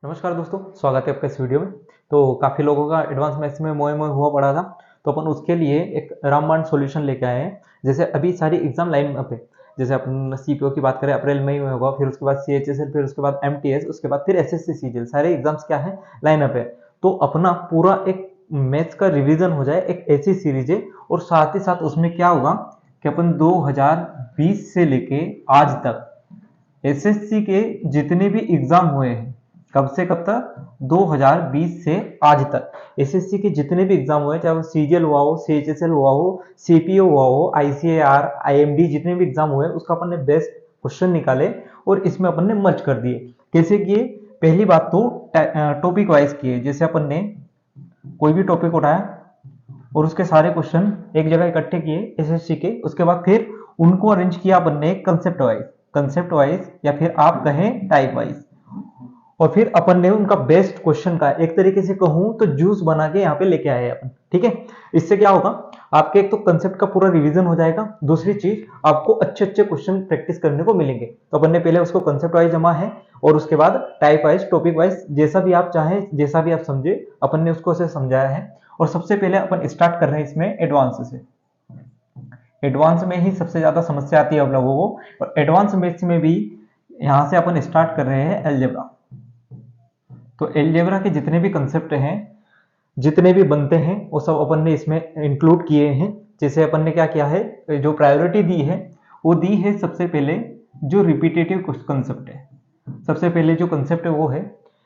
नमस्कार दोस्तों, स्वागत है आपका इस वीडियो में। तो काफ़ी लोगों का एडवांस मैथ्स में मोए मोए हुआ पड़ा था, तो अपन उसके लिए एक रामबाण सॉल्यूशन लेके आए हैं। जैसे अभी सारी एग्जाम लाइन अप है, जैसे अपन सीपीओ की बात करें अप्रैल मई में होगा, फिर उसके बाद सीएचएसएल, फिर उसके बाद एमटीएस, उसके बाद फिर एसएससी सीजीएल, सारे एग्जाम्स क्या है लाइन अप है। तो अपना पूरा एक मैथ्स का रिविजन हो जाए, एक ऐसी सीरीज है। और साथ ही साथ उसमें क्या होगा कि अपन 2020 से लेके आज तक एसएससी के जितने भी एग्जाम हुए हैं, कब से कब तक, 2020 से आज तक एसएससी के जितने भी एग्जाम हुए, चाहे वो सीजीएल हुआ हो, सीएचएसएल हुआ हो, सीपीओ हुआ हो, आईसीएआर, आईएमडी, जितने भी एग्जाम हुए उसका अपन ने बेस्ट क्वेश्चन निकाले और इसमें अपन ने मर्ज कर दिए। कैसे किए? पहली बात तो टॉपिक वाइज किए। जैसे अपन ने कोई भी टॉपिक उठाया और उसके सारे क्वेश्चन एक जगह इकट्ठे किए एसएससी के, उसके बाद फिर उनको अरेंज किया अपन ने कंसेप्ट वाइज या फिर आप कहें टाइप वाइज, और फिर अपन ने उनका बेस्ट क्वेश्चन का एक तरीके से कहूं तो जूस बना के यहाँ पे लेके आए अपन। ठीक है, इससे क्या होगा, आपके एक तो कंसेप्ट का पूरा रिवीजन हो जाएगा, दूसरी चीज आपको अच्छे अच्छे क्वेश्चन प्रैक्टिस करने को मिलेंगे। तो अपन ने पहले उसको कंसेप्ट वाइज जमा है और उसके बाद टाइप वाइज, टॉपिक वाइज, जैसा भी आप चाहें, जैसा भी आप समझे, अपन ने उसको से समझाया है। और सबसे पहले अपन स्टार्ट कर रहे हैं इसमें एडवांस से। एडवांस में ही सबसे ज्यादा समस्या आती है आप लोगों को, और एडवांस मैथ्स में भी यहां से अपन स्टार्ट कर रहे हैं अलजेब्रा। तो अलजेब्रा के जितने भी कंसेप्ट हैं, जितने भी बनते हैं, वो सब अपन ने इसमें इंक्लूड किए हैं। जैसे अपन ने क्या किया है, जो प्रायोरिटी दी है वो दी है सबसे पहले जो रिपीटेटिव कंसेप्ट है। सबसे पहले जो कंसेप्ट है वो है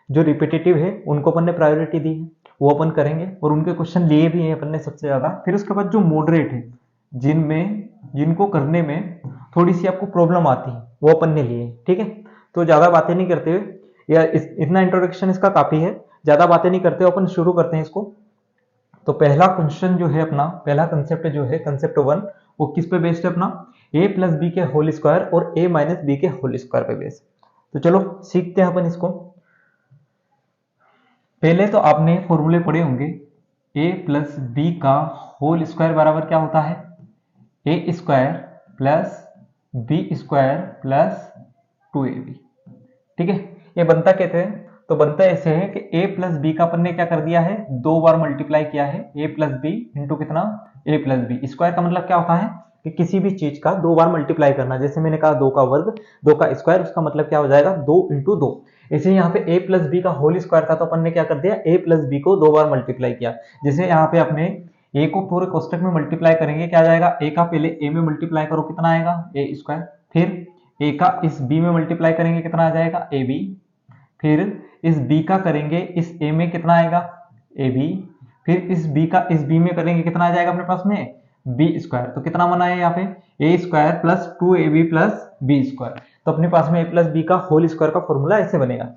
जो रिपीटेटिव है, उनको अपन ने प्रायोरिटी दी है, वो अपन करेंगे और उनके क्वेश्चन लिए भी हैं अपन ने सबसे ज्यादा। फिर उसके बाद जो मॉडरेट है, जिनको करने में थोड़ी सी आपको प्रॉब्लम आती है, वो अपन ने लिए। ठीक है, तो ज्यादा बातें नहीं करते हुए, या इतना इंट्रोडक्शन इसका काफी है, ज्यादा बातें नहीं करते अपन शुरू करते हैं इसको। तो पहला क्वेश्चन जो है अपना, पहला कंसेप्ट जो है कंसेप्ट 1, वो किस पे बेस्ड है अपना, a प्लस बी के होल स्क्वायर और a माइनस बी के होल स्क्वायर पे बेस्ड। तो चलो सीखते हैं अपन इसको। पहले तो आपने फॉर्मूले पढ़े होंगे, a प्लस बी का होल स्क्वायर बराबर क्या होता है, A square plus B square plus 2ab। ठीक है, ये बनता कैसे है, तो बनता ऐसे है कि a प्लस बी का अपन ने क्या कर दिया है, 2 बार मल्टीप्लाई किया है, a प्लस बी इंटू कितना, a प्लस बी। स्क्वायर का मतलब क्या होता है कि किसी भी चीज का 2 बार मल्टीप्लाई करना। जैसे मैंने कहा 2 का वर्ग, 2 का स्क्वायर, उसका मतलब क्या हो जाएगा, 2 इंटू 2। ऐसे यहाँ पे a प्लस बी का होल स्क्वायर था, तो अपन ने क्या कर दिया, a प्लस बी को 2 बार मल्टीप्लाई किया। जैसे यहाँ पे अपने a को पूरे कोष्टक में मल्टीप्लाई करेंगे, क्या आ जाएगा, a का पहले a में मल्टीप्लाई करो, कितना आएगा, a स्क्वायर। फिर a का इस b में मल्टीप्लाई करेंगे, कितना आ जाएगा, ab। फिर इस b का करेंगे इस a में, कितना आएगा, ab। फिर इस b का इस b में करेंगे, कितना आ जाएगा अपने पास में, b स्क्वायर। तो कितना बना है यहाँ पे, a square plus 2ab plus b square. तो अपने पास में a प्लस बी का होल स्क्वायर का फॉर्मूला ऐसे बनेगा।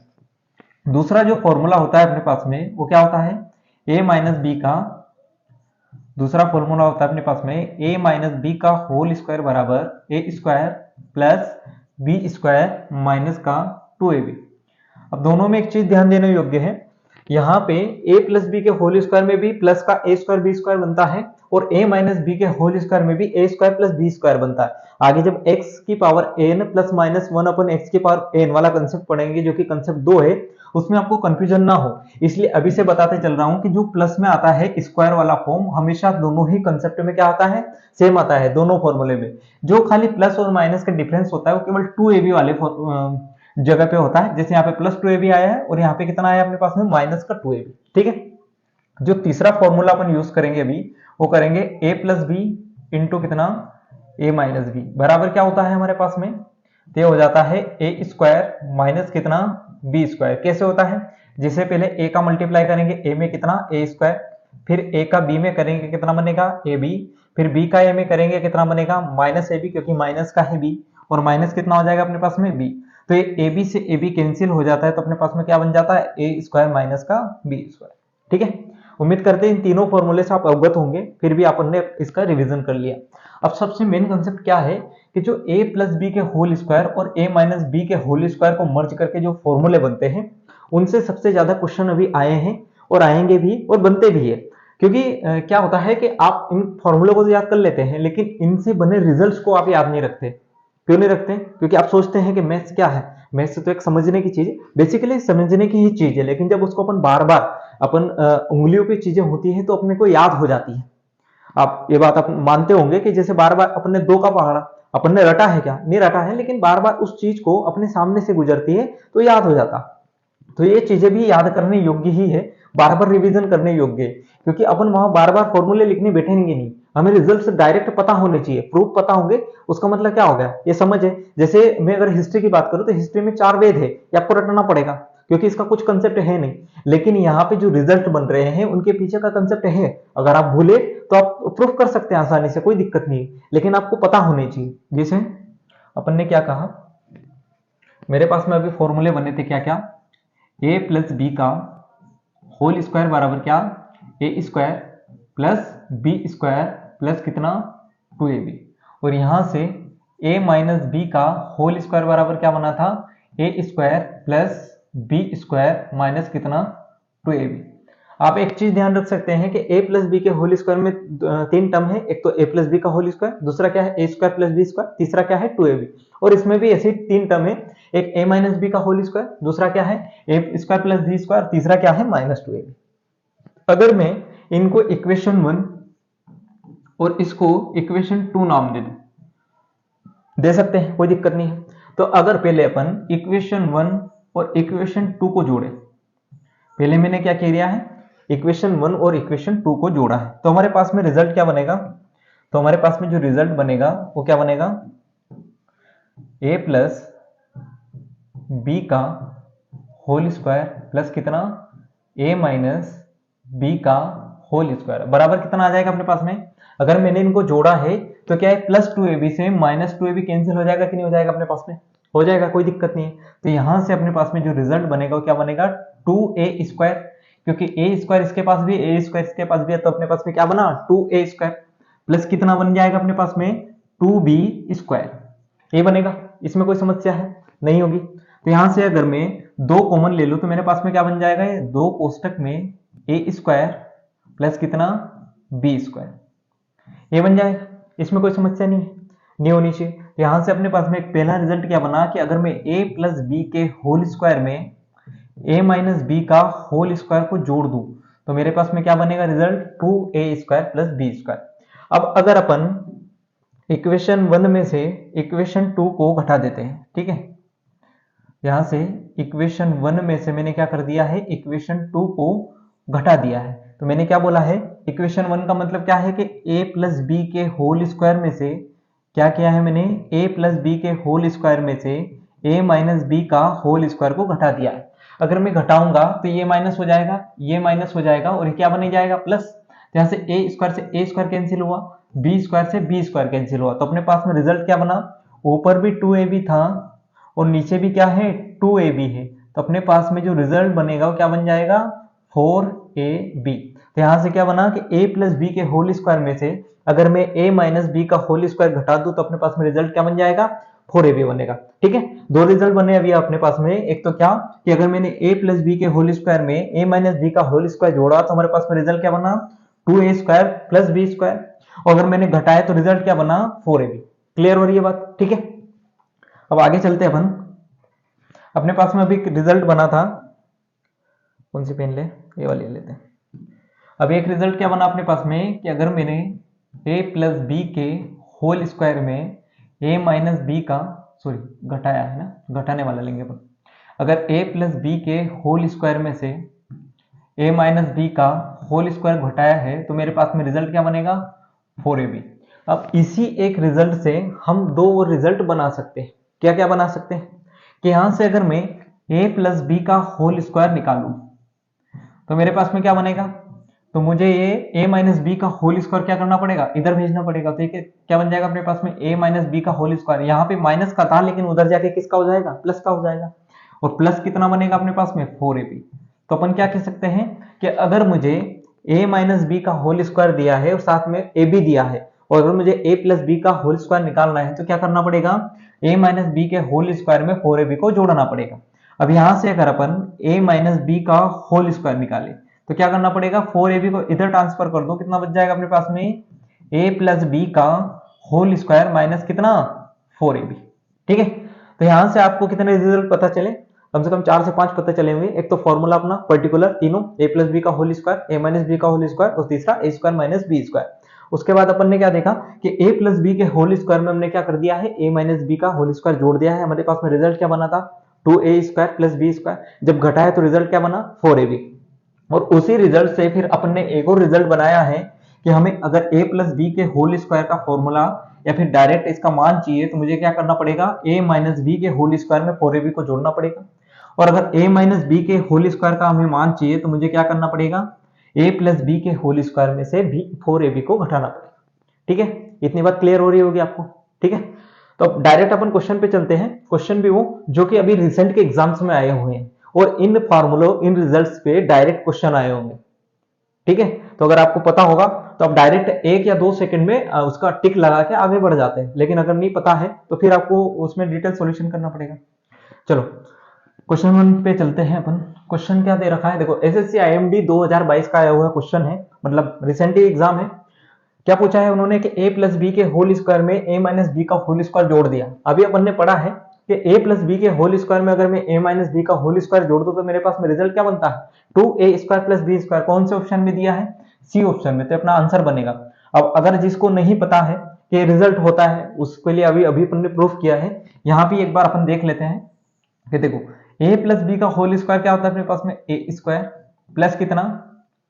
दूसरा जो फॉर्मूला होता है अपने पास में, वो क्या होता है, a माइनस बी का, दूसरा फॉर्मूला होता है अपने पास में a माइनस बी का होल स्क्वायर बराबर a square plus b square minus का 2ab। अब दोनों में एक चीज ध्यान देने योग्य है, यहाँ पे a प्लस बी के होल स्क्वायर में भी प्लस का a स्क्वायर b स्क्वायर बनता है, और a माइनस बी के होल स्क्वायर में भी a square plus b square बनता है। आगे जब x की पावर n प्लस माइनस 1 अपन x की पावर n वाला कंसेप्ट पढ़ेंगे, जो कि कंसेप्ट 2 है, उसमें आपको कंफ्यूजन ना हो, इसलिए अभी से बताते चल रहा हूं कि जो प्लस में आता है स्क्वायर वाला फॉर्म, हमेशा दोनों ही कंसेप्ट में क्या आता है, सेम आता है दोनों फॉर्मूले में। जो खाली प्लस और माइनस का डिफरेंस होता है वो केवल 2ab वाले जगह पे होता है। जैसे यहाँ पे प्लस 2ab आया है और यहाँ पे कितना आया अपने पास में, माइनस का 2ab। ठीक है, जो तीसरा फॉर्मूला अपन यूज करेंगे अभी, वो करेंगे a प्लस बी इंटू कितना, a माइनस बी बराबर क्या होता है हमारे पास में, तो हो जाता है a स्क्वायर माइनस कितना, b स्क्वायर। कैसे होता है, जिसे पहले a का मल्टीप्लाई करेंगे a में, कितना, a स्क्वायर। फिर a का b में करेंगे, कितना बनेगा, ab। फिर b का a में करेंगे, कितना बनेगा, माइनस ab, क्योंकि माइनस का है b, और माइनस कितना हो जाएगा अपने पास में, b। तो ये ab से ab कैंसिल हो जाता है, तो अपने पास में क्या बन जाता है, a स्क्वायर माइनस का b स्क्वायर। ठीक है, उम्मीद करते हैं इन तीनों फॉर्मूले से आप अवगत होंगे, फिर भी आपने इसका रिवीजन कर लिया। अब सबसे मेन कंसेप्ट क्या है कि जो a प्लस बी के होल स्क्वायर और a माइनस बी के होल स्क्वायर को मर्ज करके जो फॉर्मूले बनते हैं, उनसे सबसे ज्यादा क्वेश्चन अभी आए हैं और आएंगे भी और बनते भी है। क्योंकि क्या होता है कि आप इन फॉर्मूले को तो याद कर लेते हैं, लेकिन इनसे बने रिजल्ट्स को आप याद नहीं रखते। क्यों नहीं रखते, क्योंकि आप सोचते हैं कि मैथ्स क्या है, मैथ्स तो एक समझने की चीज, बेसिकली समझने की ही चीज है, लेकिन जब उसको अपन बार बार अपन उंगलियों की चीजें होती है तो अपने को याद हो जाती है। आप ये बात आप मानते होंगे कि जैसे बार बार अपने दो का पहाड़ा अपन ने रटा है, क्या नहीं रटा है, लेकिन बार बार उस चीज को अपने सामने से गुजरती है तो याद हो जाता। तो ये चीजें भी याद करने योग्य ही है, बार बार रिवीजन करने योग्य है, क्योंकि अपन वहां बार बार फॉर्मूले लिखने बैठेंगे नहीं, हमें रिजल्ट डायरेक्ट पता होने चाहिए, प्रूफ पता होंगे। उसका मतलब क्या हो गया, ये समझ है। जैसे मैं अगर हिस्ट्री की बात करूं तो हिस्ट्री में 4 वेद है, ये आपको रटना पड़ेगा क्योंकि इसका कुछ कंसेप्ट है नहीं, लेकिन यहाँ पे जो रिजल्ट बन रहे हैं उनके पीछे का कंसेप्ट है। अगर आप भूले तो आप प्रूफ कर सकते हैं आसानी से, कोई दिक्कत नहीं, लेकिन आपको पता होने चाहिए। जैसे अपन ने क्या कहा, मेरे पास में अभी फॉर्मूले बने थे क्या क्या, ए प्लस बी का होल स्क्वायर बराबर क्या, A square plus B square plus कितना 2ab, और यहां से a माइनस बी का होल स्क्वायर बराबर क्या बना था, A square plus B square minus कितना 2ab। आप एक चीज ध्यान रख सकते हैं कि a प्लस बी के होल स्क्वायर में 3 टर्म है, एक तो a प्लस बी का होल स्क्वायर, दूसरा क्या है a square plus B square, तीसरा क्या है 2ab। और इसमें भी ऐसे 3 टर्म है, एक a माइनस बी का होल स्क्वायर, दूसरा क्या है a square plus B square, तीसरा क्या है माइनस 2ab। अगर मैं इनको इक्वेशन 1 और इसको इक्वेशन 2 नाम दे सकते हैं, कोई दिक्कत नहीं है। तो अगर पहले अपन इक्वेशन 1 और इक्वेशन 2 को जोड़े, पहले मैंने क्या किया है, इक्वेशन 1 और इक्वेशन 2 को जोड़ा है, तो हमारे पास में रिजल्ट क्या बनेगा, तो हमारे पास में जो रिजल्ट बनेगा वो क्या बनेगा, a प्लस बी का होल स्क्वायर प्लस कितना a माइनस बी का होल स्क्वायर बराबर कितना आ जाएगा अपने पास में। अगर मैंने इनको जोड़ा है तो क्या है, प्लस 2ab से माइनस 2ab कैंसिल हो जाएगा कि नहीं हो जाएगा, अपने पास में हो जाएगा, कोई दिक्कत नहीं है। तो यहां से अपने पास में जो रिजल्ट बनेगा वो क्या बनेगा, 2a स्क्वायर, क्योंकि a स्क्वायर इसके पास भी a स्क्वायर इसके पास भी है, तो अपने पास में क्या बना 2a स्क्वायर प्लस कितना बन जाएगा अपने पास में 2b स्क्वायर, ये बनेगा। इसमें कोई समस्या है नहीं होगी। तो यहां से अगर मैं 2 कॉमन ले लूं तो मेरे पास में क्या बन जाएगा, ये 2 कोष्टक में a स्क्वायर प्लस कितना b स्क्वायर, ये बन जाएगा। इसमें कोई समस्या नहीं होनी चाहिए। यहां से अपने पास में एक पहला रिजल्ट क्या बना कि अगर मैं a प्लस बी के होल स्क्वायर में a माइनस बी का होल स्क्वायर को जोड़ दूं तो मेरे पास में क्या बनेगा result, 2a square plus B square. अब अगर अपन इक्वेशन 1 में से इक्वेशन 2 को घटा देते हैं, ठीक है, यहां से इक्वेशन 1 में से मैंने क्या कर दिया है, इक्वेशन 2 को घटा दिया है। तो मैंने क्या बोला है, इक्वेशन 1 का मतलब क्या है कि a प्लस बी के होल स्क्वायर में से क्या किया है मैंने, a प्लस बी के होल स्क्वायर में से a माइनस बी का होल स्क्वायर को घटा दिया है। अगर मैं घटाऊंगा तो ये माइनस हो जाएगा, ये माइनस हो जाएगा, और ये क्या बन जाएगा प्लस। तो यहाँ से a स्क्वायर से a स्क्वायर कैंसिल हुआ, b स्क्वायर से b स्क्वायर कैंसिल हुआ, तो अपने पास में रिजल्ट क्या बना, ऊपर भी 2ab था और नीचे भी क्या है 2ab है, तो अपने पास में जो रिजल्ट बनेगा वो क्या बन जाएगा 4ab। तो यहां से क्या बना कि a प्लस बी के होल स्क्वायर में से अगर मैं a माइनस बी का होल स्क्वायर घटा दूं तो अपने पास में रिजल्ट क्या बन जाएगा, 4ab बनेगा। ठीक है, दो रिजल्ट बने अभी अपने पास में, एक तो क्या कि अगर मैंने a प्लस बी के होल स्क्वायर में a माइनस बी का होल स्क्वायर जोड़ा तो हमारे पास में रिजल्ट क्या बना 2a square plus B square, और अगर मैंने घटाया तो रिजल्ट क्या बना 4ab। क्लियर हो रही है बात, ठीक है। अब आगे चलते हैं अपन, अपने पास में अभी रिजल्ट बना था, कौन सी पेन ले, ये वाली लेते हैं। अब एक रिजल्ट क्या बना अपने पास में कि अगर मैंने a प्लस बी के होल स्क्वायर में a माइनस बी का, सॉरी घटाया है ना, घटाने वाला लेंगे अपन। अगर a प्लस बी के होल स्क्वायर में से a माइनस बी का होल स्क्वायर घटाया है तो मेरे पास में रिजल्ट क्या बनेगा 4ab। अब इसी एक रिजल्ट से हम दो और रिजल्ट बना सकते हैं। क्या क्या बना सकते हैं कि यहां से अगर मैं a प्लस बी का होल स्क्वायर निकालूं तो मेरे पास में क्या बनेगा, तो मुझे ये a माइनस बी का होल स्क्वायर क्या करना पड़ेगा, इधर भेजना पड़ेगा। तो ये क्या बन जाएगा अपने पास में a माइनस बी का होल स्क्वायर, यहाँ पे माइनस का था लेकिन उधर जाके किसका हो जाएगा, प्लस का हो जाएगा, और प्लस कितना बनेगा अपने पास में 4ab। तो अपन क्या कह सकते हैं कि अगर मुझे a माइनस बी का होल स्क्वायर दिया है और साथ में ab दिया है, और अगर मुझे a प्लस बी का होल स्क्वायर निकालना है तो क्या करना पड़ेगा, a माइनस बी के होल स्क्वायर में 4ab को जोड़ना पड़ेगा। अब यहां से अगर अपन a माइनस बी का होल स्क्वायर निकाले तो क्या करना पड़ेगा, 4ab को इधर ट्रांसफर कर दो, कितना बच जाएगा अपने पास में a प्लस बी का होल स्क्वायर माइनस कितना 4ab। ठीक है, तो यहां से आपको कितने रिजल्ट पता चले, कम से कम 4 से 5 पता चले होंगे। एक तो फॉर्मूला अपना पर्टिकुलर तीनों a प्लस बी का whole square, a minus B का होल स्क्वायर, और तीसरा a square minus b square. उसके बाद अपन ने क्या देखा कि a प्लस बी के होल स्क्वायर में हमने क्या कर दिया है, a माइनस बी का होल स्क्वायर जोड़ दिया है। हमारे पास में रिजल्ट क्या बना था, 2a square plus B square. जब घटाया तो रिजल्ट क्या बना, 4ab। और उसी रिजल्ट से फिर अपन ने एक और रिजल्ट बनाया है कि हमें अगर a प्लस बी के होल स्क्वायर का फॉर्मूला या फिर डायरेक्ट इसका मान चाहिए तो मुझे क्या करना पड़ेगा, a माइनस बी के होल स्क्वायर में 4ab को जोड़ना पड़ेगा। और अगर a माइनस बी के होल स्क्वायर का हमें मान चाहिए तो मुझे क्या करना पड़ेगा, a प्लस बी के होल स्क्वायर में से भी 4ab को घटाना पड़ेगा। ठीक है, इतनी बात क्लियर हो रही होगी आपको। ठीक है, तो अब डायरेक्ट अपन क्वेश्चन पे चलते हैं। क्वेश्चन भी वो जो कि अभी रिसेंट के एग्जाम्स में आए हुए हैं और इन फॉर्मूलों इन रिजल्ट्स पे डायरेक्ट क्वेश्चन आए होंगे। ठीक है, तो अगर आपको पता होगा तो आप डायरेक्ट 1 या 2 सेकंड में उसका टिक लगा के आगे बढ़ जाते हैं, लेकिन अगर नहीं पता है तो फिर आपको उसमें डिटेल सॉल्यूशन करना पड़ेगा। चलो क्वेश्चन 1 पे चलते हैं अपन। क्वेश्चन क्या दे रखा है, देखो एसएससी आईएमडी 2022 का आया हुआ क्वेश्चन है, मतलब रिसेंट ही एग्जाम है। क्या पूछा है उन्होंने कि a प्लस बी के होल स्क्वायर में a माइनस बी का होल स्क्वायर जोड़ दिया। अभी अपन ने पढ़ा है कि a प्लस बी के होल स्क्वायर में अगर मैं a माइनस बी का होल स्क्वायर जोड़ दूं तो मेरे पास में रिजल्ट क्या बनता है, 2a square plus B square. कौन से ऑप्शन में दिया है, सी ऑप्शन में, तो अपना आंसर बनेगा। अब अगर जिसको नहीं पता है कि रिजल्ट होता है उसके लिए अभी अभी अपन ने प्रूफ किया है। यहाँ भी एक बार अपन देख लेते हैं कि देखो a प्लस बी का होल स्क्वायर क्या होता है अपने पास में, a स्क्वायर प्लस कितना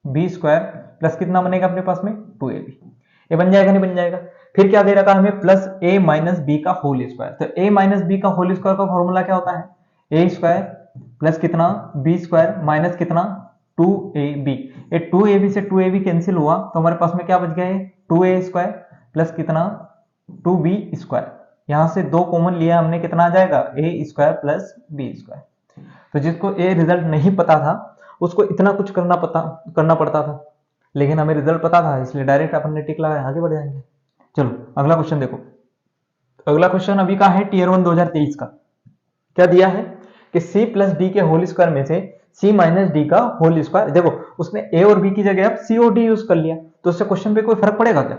b स्क्वायर प्लस कितना बनेगा अपने पास में 2ab। ये बन जाएगा नहीं बन जाएगा। फिर क्या दे रखा है हमें, प्लस a माइनस बी का होल स्क्वायर। तो a माइनस बी का होल स्क्वायर का फॉर्मूला क्या होता है, a स्क्वायर प्लस कितना b स्क्वायर माइनस कितना 2ab। ये 2ab से 2ab कैंसिल हुआ तो हमारे पास में क्या बच गया है, 2a स्क्वायर प्लस कितना 2b स्क्वायर। यहां से 2 कॉमन लिया हमने, कितना आ जाएगा a square plus b square. तो जिसको a रिजल्ट नहीं पता था उसको इतना कुछ करना पड़ता था, लेकिन हमें रिजल्ट पता था इसलिए डायरेक्ट अपन ने टिक लगाया, आगे बढ़ जाएंगे। चलो अगला क्वेश्चन देखो। अगला क्वेश्चन अभी का है टीयर 1 2023 का। क्या दिया है कि c प्लस डी के होल स्क्वायर में से c माइनस डी का होल स्क्वायर। देखो उसने a और b की जगह अब c और d यूज कर लिया, तो उससे क्वेश्चन पे कोई फर्क पड़ेगा क्या,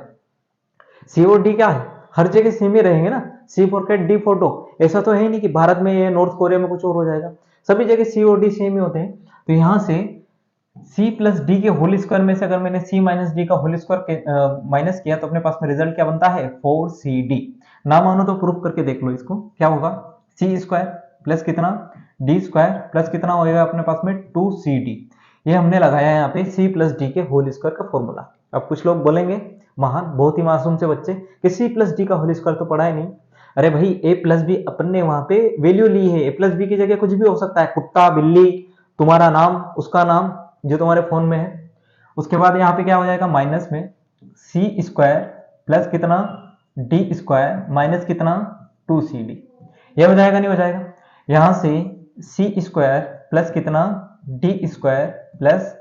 c और d क्या है, हर जगह सेम ही रहेंगे ना, c for cat d for dog. ऐसा तो है ही नहीं कि भारत में ये नॉर्थ कोरिया में कुछ और हो जाएगा, सभी जगह c और d सेम ही होते हैं। तो यहां से c प्लस डी के होल स्क्वायर में से अगर मैंने c माइनस डी का होल स्क्वायर माइनस किया तो अपने पास में रिजल्ट क्या बनता है, 4cd। ना मानो तो प्रूफ करके देख लो इसको, क्या होगा, c स्क्वायर प्लस कितना d स्क्वायर प्लस कितना होगा अपने पास में 2cd। ये हमने लगाया है यहाँ पे c प्लस डी के होल स्क्वायर का फॉर्मूला। अब कुछ लोग बोलेंगे महान बहुत ही मासूम से बच्चे कि c प्लस डी का होल स्क्वायर तो पढ़ा ही नहीं। अरे भाई a प्लस बी अपन ने वहां पे वैल्यू ली है, a प्लस बी की जगह कुछ भी हो सकता है, कुत्ता बिल्ली, तुम्हारा नाम उसका नाम जो तुम्हारे फोन में है। उसके बाद यहाँ पे क्या हो जाएगा, माइनस में सी स्क्वायर प्लस कितना डी स्क्वायर माइनस कितना 2cd। ये हो जाएगा नहीं हो जाएगा। यहां से सी स्क्वायर प्लस कितना डी स्क्वायर प्लस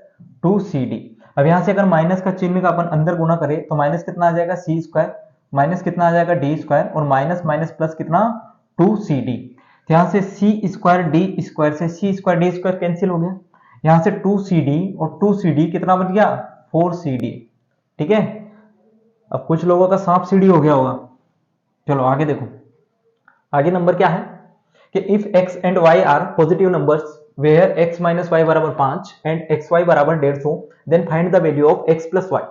2cd। अब यहां से अगर माइनस का चिन्ह का अपन अंदर गुना करें तो माइनस कितना आ जाएगा, सी स्क्वायर माइनस कितना आ जाएगा डी स्क्वायर और माइनस माइनस प्लस कितना 2cd। यहां से सी स्क्वायर डी स्क्वायर से सी स्क्वायर डी स्क्वायर कैंसिल हो गया, यहां से 2cd और 2cd कितना बन गया 4cd। ठीक है, अब कुछ लोगों का सांप सीढ़ी हो गया होगा। चलो आगे देखो, आगे नंबर क्या है कि if x and y are positive numbers where x minus y बराबर 5 एंड xy बराबर 150 then find the value of x plus y.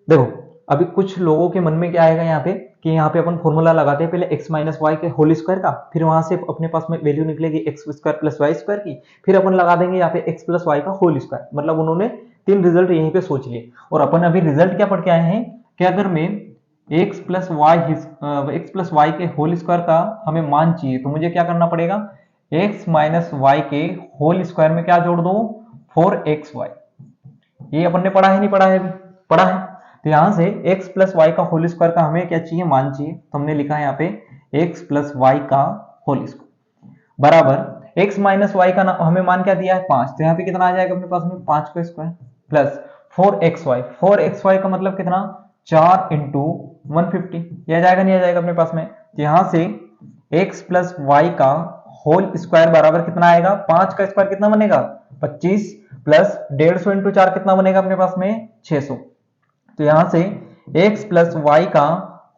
देखो अभी कुछ लोगों के मन में क्या आएगा यहाँ पे कि यहाँ पे अपन फॉर्मूला लगाते हैं पहले x माइनस वाई के होल स्क्वायर का, फिर वहां से अपने पास में वैल्यू निकलेगी x square plus y square की, फिर अपन लगा देंगे यहाँ पे x प्लस वाई का होल स्क्वायर। मतलब उन्होंने 3 रिजल्ट यहीं पे सोच लिए। और अपन अभी रिजल्ट क्या पढ़ के आए हैं कि अगर मैं x प्लस वाई के होल स्क्वायर का हमें मान चाहिए तो मुझे क्या करना पड़ेगा, x माइनस वाई के होल स्क्वायर में क्या जोड़ दो 4xy। ये अपन ने पढ़ा है नहीं पढ़ा है, अभी पढ़ा है। तो यहां से x प्लस वाई का होल स्क्वायर का हमें क्या चाहिए, मान चाहिए, तो हमने लिखा है यहाँ पे x प्लस वाई का होल स्क्वायर बराबर x माइनस वाई का हमें मान क्या दिया है 5, तो यहाँ पे कितना आ जाएगा अपने पास में 5 का स्क्वायर प्लस 4xy का मतलब कितना 4 इंटू 150। यह जाएगा नहीं आ जाएगा अपने पास में। तो यहां से x प्लस वाई का होल स्क्वायर बराबर कितना आएगा, 5 का स्क्वायर कितना बनेगा 25 प्लस 150 इंटू 4 कितना बनेगा अपने पास में 600। तो यहां से x प्लस वाई का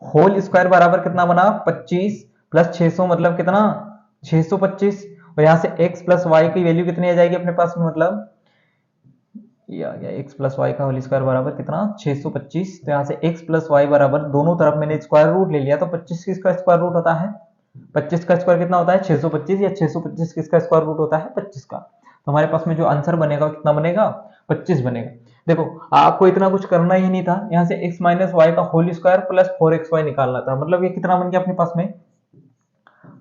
होल स्क्वायर बराबर कितना बना 25 प्लस 600 मतलब कितना 625, और यहाँ से x प्लस वाई की वैल्यू कितनी आ जाएगी अपने पास में, मतलब ये आ गया x प्लस वाई का होल स्क्वायर बराबर कितना 625। तो यहाँ से x प्लस वाई बराबर दोनों तरफ मैंने स्क्वायर रूट ले लिया, तो 25 किसका स्क्वायर रूट होता है, 25 का स्क्वायर कितना होता है 625, या 625 किसका स्क्वायर रूट होता है 25 का। तो हमारे पास में जो आंसर बनेगा कितना बनेगा 25 बनेगा। देखो आपको इतना कुछ करना ही नहीं था, यहाँ से x माइनस वाई का होल स्क्वायर प्लस 4xy निकालना था, मतलब ये कितना बन गया अपने पास में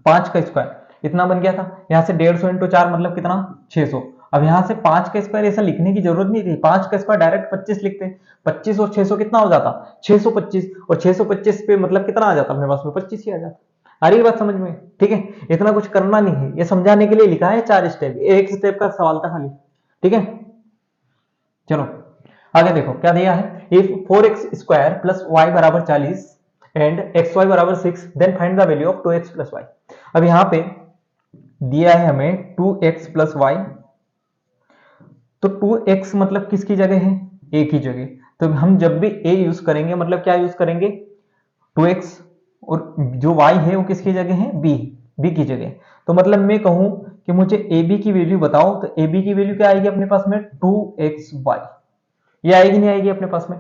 5 का स्क्वायर इतना बन गया था। यहाँ से 150 इंटू 4 मतलब कितना 600। अब यहाँ से 5 का स्क्वायर ऐसा लिखने की जरूरत नहीं थी, 5 का स्क्वायर डायरेक्ट 25 लिखते, 25 और 600 कितना हो जाता 625, और 625 पे मतलब कितना आ जाता अपने पास में 25 ही आ जाता। आ रही बात समझ में, ठीक है। इतना कुछ करना नहीं है, ये समझाने के लिए लिखा है 4 स्टेप, एक स्टेप का सवाल था खाली, ठीक है। चलो आगे देखो क्या दिया है, if 4x square plus Y बराबर 40 एंड xy बराबर 6 then find the value of 2x plus y. अब यहाँ पे दिया है हमें 2x प्लस वाई, तो 2x मतलब किसकी जगह है a की जगह, तो हम जब भी a यूज करेंगे मतलब क्या यूज करेंगे 2x, और जो y है वो किसकी जगह है b की जगह। तो मतलब मैं कहूं कि मुझे ab की वैल्यू बताओ, तो ab की वैल्यू क्या आएगी अपने पास में 2xy, ये आएगी नहीं आएगी अपने पास में।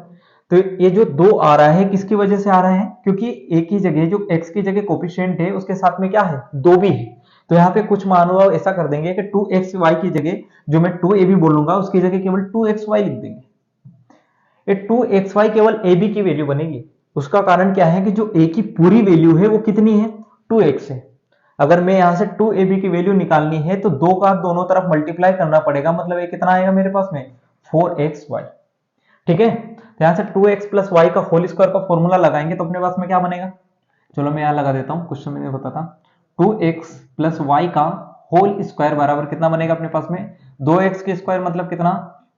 तो ये जो 2 आ रहा है किसकी वजह से आ रहा है, क्योंकि a की जगह जो x की जगह कोफिशिएंट है उसके साथ में क्या है 2 भी है। तो यहाँ पे कुछ मानो ऐसा कर देंगे कि 2xy की जगह जो मैं 2ab बोलूंगा उसकी जगह केवल 2xy लिख देंगे। ये 2xy केवल ab की वैल्यू बनेगी, उसका कारण क्या है कि जो a की पूरी वैल्यू है वो कितनी है 2x है। अगर मैं यहाँ से 2ab की वैल्यू निकालनी है तो 2 का दोनों तरफ मल्टीप्लाई करना पड़ेगा, मतलब ये कितना आएगा मेरे पास में 4xy, ठीक है। तो यहाँ से 2x प्लस वाई का होल स्क्वायर का फॉर्मूला लगाएंगे तो अपने पास में क्या बनेगा, चलो मैं यहाँ लगा देता हूँ, क्वेश्चन में बताता। 2x प्लस वाई का होल स्क्वायर बराबर कितना बनेगा अपने पास में 2x के स्क्वायर मतलब कितना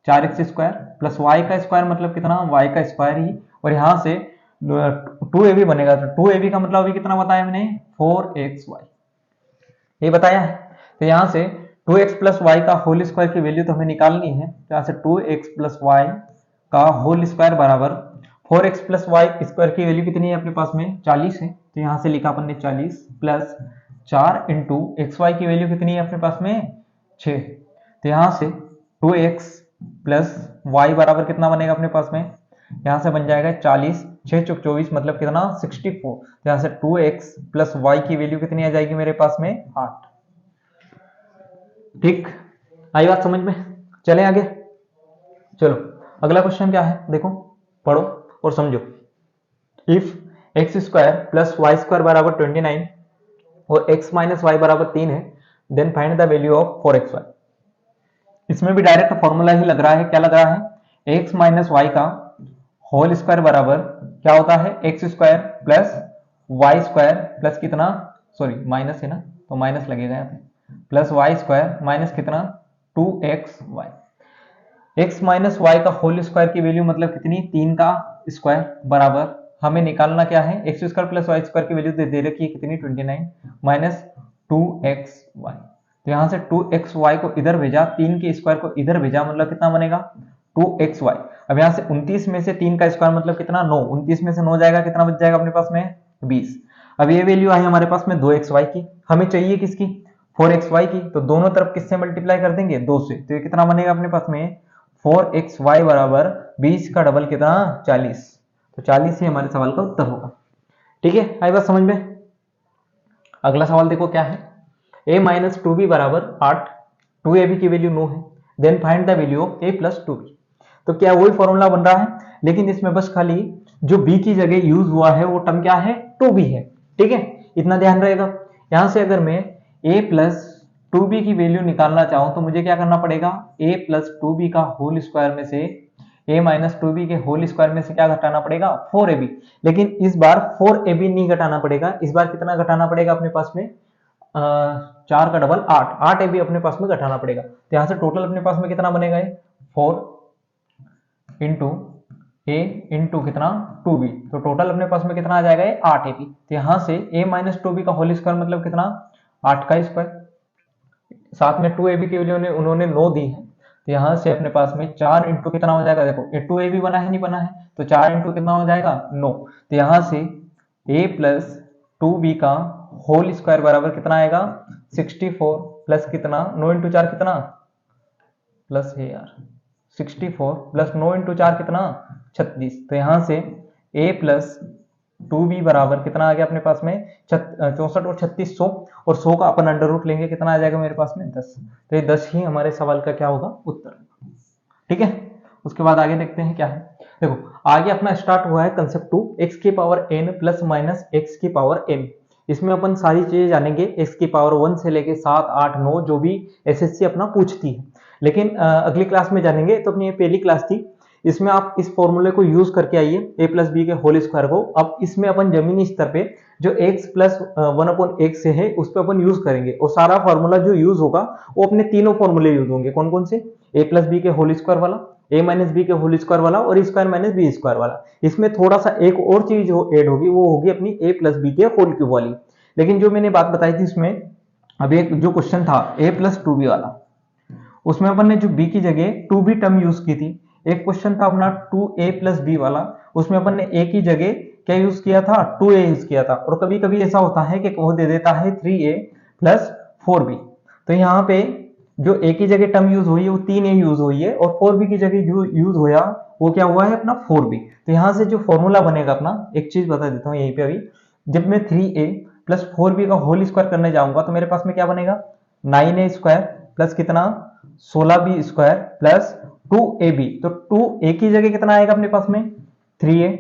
4x स्क्वायर, प्लस y का स्क्वायर मतलब कितना y का स्क्वायर ही, और यहाँ से 2ab बनेगा, तो 2ab का मतलब अभी कितना बताया मैंने 4xy, ये बताया है। तो यहाँ से 2x प्लस वाई का होल स्क्वायर की वैल्यू तो हमें निकालनी है, तो यहाँ से 2x प्लस वाई का होल स्क्वायर बराबर 4x प्लस वाई स्क्वायर की वैल्यू कितनी है अपने पास में 40 है, तो यहाँ से लिखा अपन ने 40 प्लस 4 इंटू एक्स वाई की वैल्यू कितनी है अपने पास में 6। तो यहाँ से 2x प्लस वाई बराबर कितना बनेगा अपने पास में, यहाँ से बन जाएगा 40, 6 चौक 24 मतलब कितना 64। तो यहाँ से 2x प्लस वाई की वैल्यू कितनी आ जाएगी मेरे पास में 8। ठीक, आई बात समझ में, चले आगे। चलो अगला क्वेश्चन क्या है देखो, पढ़ो और समझो। If x square plus y square बराबर 29 और x माइनस वाई बराबर 3 है then find the value of 4xy। इसमें भी डायरेक्ट फॉर्मूला ही लग रहा है, क्या लग रहा है x माइनस वाई का होल स्क्वायर बराबर क्या होता है x square plus y square plus कितना, सॉरी माइनस है ना तो माइनस लगेगा यहाँ पे, प्लस वाई स्क्वायर माइनस कितना 2xy। x माइनस वाई का होल स्क्वायर की वैल्यू मतलब कितनी 3 का स्क्वायर बराबर हमें निकालना क्या है x square plus y square की वैल्यू दे रखी है कितनी 29 माइनस 2xy। तो यहाँ से 2xy को इधर भेजा, 3 के स्क्वायर को इधर भेजा मतलब कितना बनेगा 2xy। अब यहाँ से 29 में से 3 का स्क्वायर मतलब कितना 9, 29 में से 9 जाएगा कितना बच जाएगा अपने पास में 20। अब ये वैल्यू आई हमारे पास में 2xy की, हमें चाहिए किसकी 4xy की, तो दोनों तरफ किससे मल्टीप्लाई कर देंगे 2 से, तो ये कितना बनेगा अपने पास में 4xy बराबर 20 का डबल कितना 40। तो 40 ही हमारे सवाल का उत्तर होगा। ठीक है, आई बात समझ में। अगला सवाल देखो क्या है, a माइनस 2b बराबर 8, 2ab की वैल्यू 9 है then find the value of a plus 2b। तो क्या वही फॉर्मूला बन रहा है, लेकिन इसमें बस खाली जो b की जगह यूज हुआ है वो टर्म क्या है 2b है। ठीक है, इतना ध्यान रहेगा। यहां से अगर मैं a प्लस 2b की वैल्यू निकालना चाहूं तो मुझे क्या करना पड़ेगा a प्लस 2b का होल स्क्वायर में से a माइनस 2b के होल स्क्वायर में से क्या घटाना पड़ेगा 4ab। लेकिन इस बार 4ab नहीं घटाना पड़ेगा, इस बार कितना घटाना पड़ेगा अपने पास में 4 का डबल 8, 8ab अपने पास में घटाना पड़ेगा। तो यहां से टोटल अपने पास में कितना बनेगा 4 इंटू a इंटू कितना 2b, तो टोटल अपने पास में कितना आ जाएगा 8ab। तो यहां से a माइनस 2b का होल स्क्वायर मतलब कितना 8 का स्क्वायर, साथ में 2ab की वैल्यू उन्होंने 9 दी है, तो यहां से अपने पास में 4 इंटू कितना हो जाएगा, देखो ये 2ab बना है नहीं बना है, तो 4 इंटू कितना हो जाएगा 9। तो यहां से a प्लस 2b का होल स्क्वायर बराबर कितना आएगा 64 प्लस कितना 9 इंटू 4 कितना प्लस है यार 64 प्लस 9 इंटू 4 कितना 36। तो यहां से a प्लस 2b बराबर कितना आ गया अपने पास में 64 और 36 100 और 100 का अपन अंडर रूट लेंगे कितना आ जाएगा मेरे पास में 10। तो ये 10 ही हमारे सवाल का क्या होगा उत्तर। ठीक है, उसके बाद आगे देखते हैं क्या है। देखो आगे अपना स्टार्ट हुआ है कंसेप्ट 2 x की power n plus minus x की पावर m। इसमें अपन सारी चीजें जानेंगे x की पावर 1 से लेके 7 8 9 जो भी एसएससी अपना पूछती है। लेकिन अगली क्लास में जानेंगे। तो अपनी ये पहली क्लास थी, इसमें आप इस फॉर्मूले को यूज करके आइए a प्लस बी के होल स्क्वायर को। अब इसमें अपन जमीनी स्तर पे जो x प्लस 1/x से है उस पर अपन यूज करेंगे और सारा फॉर्मूला जो यूज होगा वो अपने तीनों फॉर्मूले यूज होंगे। कौन कौन से? a प्लस बी के होल स्क्वायर वाला, a माइनस बी के होल स्क्वायर वाला और स्क्वायर माइनस बी स्क्वायर वाला। इसमें थोड़ा सा एक और चीज जो ऐड होगी वो होगी अपनी a प्लस बी के होल क्यूब वाली। लेकिन जो मैंने बात बताई थी उसमें अभी एक जो क्वेश्चन था a प्लस 2b वाला, उसमें अपन ने जो b की जगह 2b टर्म यूज की थी। एक क्वेश्चन था अपना 2a प्लस b वाला, उसमें अपन ने a की जगह क्या यूज किया था 2a यूज किया था। और कभी कभी ऐसा होता है कि वो दे देता है 3a प्लस 4b। तो यहाँ पे जो a की जगह टर्म यूज हुई है वो 3a यूज हुई है और 4b की जगह जो यूज हुआ वो क्या हुआ है अपना 4b। तो यहाँ से जो फॉर्मूला बनेगा अपना, एक चीज बता देता हूँ यहीं पे अभी, जब मैं 3a प्लस 4b का होल स्क्वायर करने जाऊंगा तो मेरे पास में क्या बनेगा 9a स्क्वायर प्लस कितना 16b स्क्वायर प्लस 2ab। तो 2a की जगह कितना आएगा अपने पास में 3a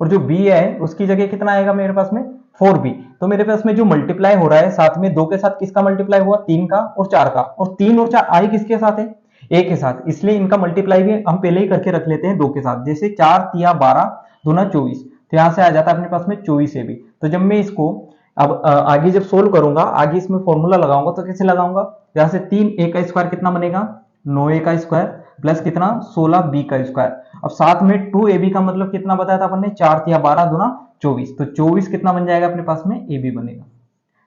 और जो b है उसकी जगह कितना आएगा मेरे पास में 4b। तो मेरे पास में जो मल्टीप्लाई हो रहा है साथ में 2 के साथ किसका मल्टीप्लाई हुआ 3 का और 4 का, और 3 और 4 आई किसके साथ है a के साथ, इसलिए इनका मल्टीप्लाई भी हम पहले ही करके रख लेते हैं 2 के साथ। जैसे 4 तिया 12 दूना 24, तो यहां से आ जाता है अपने पास में 24ab। तो जब मैं इसको अब आगे जब सोल्व करूंगा आगे इसमें फॉर्मूला लगाऊंगा तो कैसे लगाऊंगा, यहां से 3a का स्क्वायर कितना बनेगा 9a का स्क्वायर प्लस कितना 16b का स्क्वायर। अब साथ में 2ab का मतलब कितना बताया था अपन ने 4 तिया 12 दूना 24, तो 24 कितना बन जाएगा अपने पास में ab बनेगा।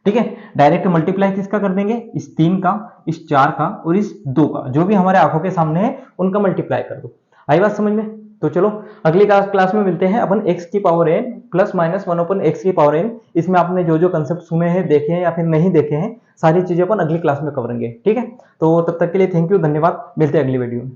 ठीक है, डायरेक्ट मल्टीप्लाई किसका कर देंगे इस 3 का, इस 4 का और इस 2 का, जो भी हमारे आंखों के सामने है उनका मल्टीप्लाई कर दो। आई बात समझ में? तो चलो अगली क्लास में मिलते हैं अपन x की power n plus minus 1/x की पावर n। इसमें आपने जो जो कंसेप्ट सुने हैं देखे हैं या फिर नहीं देखे हैं सारी चीजें अपन अगली क्लास में करेंगे। ठीक है, तो तब तक के लिए थैंक यू, धन्यवाद, मिलते हैं अगली वीडियो में।